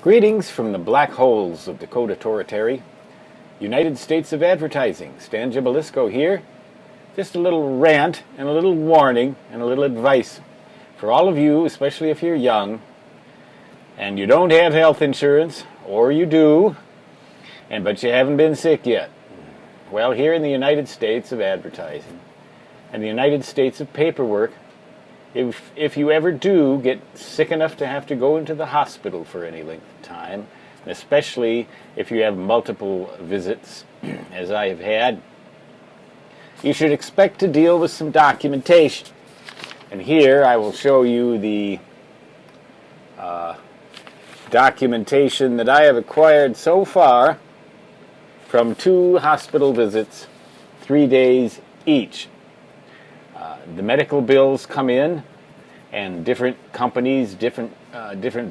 Greetings from the black holes of Dakota Territory, United States of Advertising. Stan Gibilisco here. Just a little rant and a little warning and a little advice for all of you, especially if you're young and you don't have health insurance, or you do, but you haven't been sick yet. Well, here in the United States of Advertising and the United States of Paperwork, if you ever do get sick enough to have to go into the hospital for any length of time, especially if you have multiple visits, as I have had, you should expect to deal with some documentation. And here I will show you the documentation that I have acquired so far from 2 hospital visits, 3 days each. The medical bills come in, and different companies, different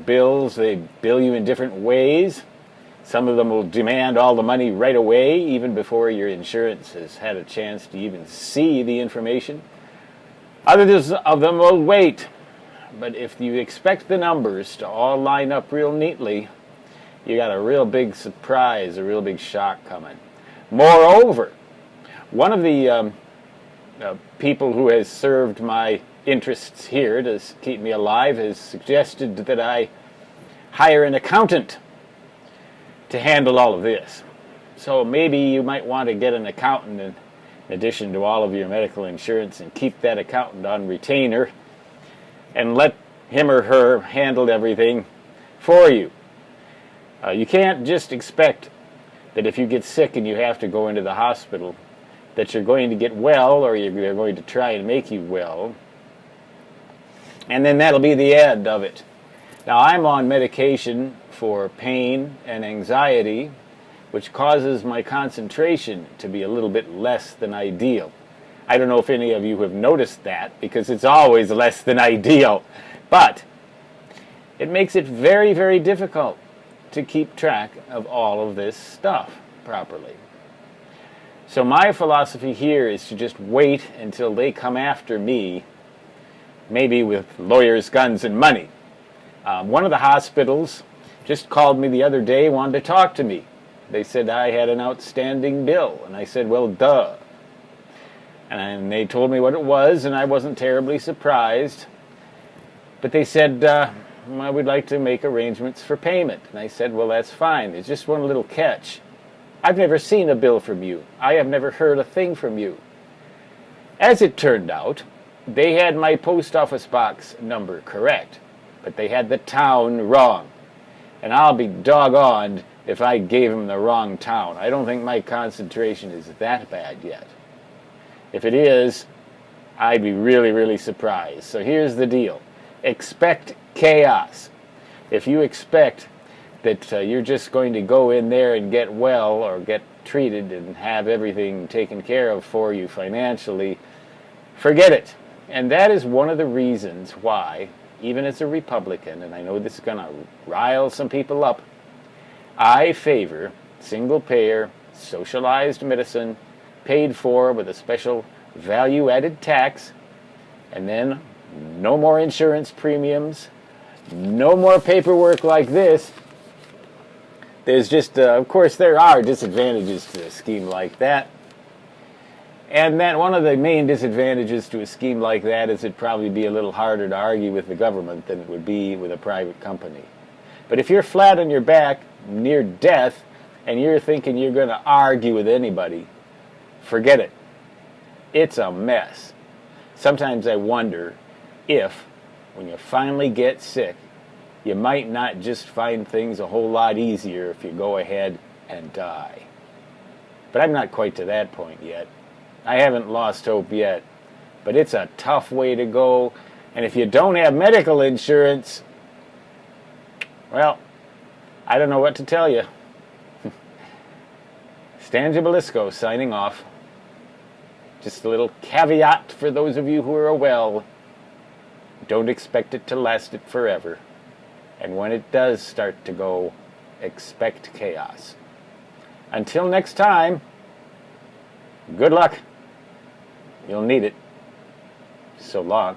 bills, they bill you in different ways. Some of them will demand all the money right away, even before your insurance has had a chance to even see the information. Others of them will wait. But if you expect the numbers to all line up real neatly, you got a real big surprise, a real big shock coming. Moreover, one of the people who has served my interests here to keep me alive has suggested that I hire an accountant to handle all of this. So maybe you might want to get an accountant in addition to all of your medical insurance and keep that accountant on retainer and let him or her handle everything for you. You can't just expect that if you get sick and you have to go into the hospital that you're going to get well, or they're going to try and make you well, and then that'll be the end of it. Now, I'm on medication for pain and anxiety, which causes my concentration to be a little bit less than ideal. I don't know if any of you have noticed that, because it's always less than ideal, but it makes it very, very difficult to keep track of all of this stuff properly. So my philosophy here is to just wait until they come after me, maybe with lawyers, guns, and money. One of the hospitals just called me the other day, wanted to talk to me. They said I had an outstanding bill, and I said, well, duh. And they told me what it was, and I wasn't terribly surprised. But they said, I would like to make arrangements for payment. And I said, well, that's fine. There's just one little catch. I've never seen a bill from you. I have never heard a thing from you. As it turned out, they had my post office box number correct, but they had the town wrong. And I'll be doggoned if I gave them the wrong town. I don't think my concentration is that bad yet. If it is, I'd be really, really surprised. So here's the deal. Expect chaos. If you expect that you're just going to go in there and get well or get treated and have everything taken care of for you financially, forget it. And that is one of the reasons why, even as a Republican, and I know this is going to rile some people up, I favor single-payer, socialized medicine paid for with a special value-added tax, and then no more insurance premiums, no more paperwork like this. There's just, of course, there are disadvantages to a scheme like that. And that one of the main disadvantages to a scheme like that is it'd probably be a little harder to argue with the government than it would be with a private company. But if you're flat on your back, near death, and you're thinking you're going to argue with anybody, forget it. It's a mess. Sometimes I wonder if, when you finally get sick, you might not just find things a whole lot easier if you go ahead and die. But I'm not quite to that point yet. I haven't lost hope yet. But it's a tough way to go. And if you don't have medical insurance, well, I don't know what to tell you. Stan Gibilisco signing off. Just a little caveat for those of you who are well. Don't expect it to last it forever. And when it does start to go, expect chaos. Until next time, good luck. You'll need it. So long.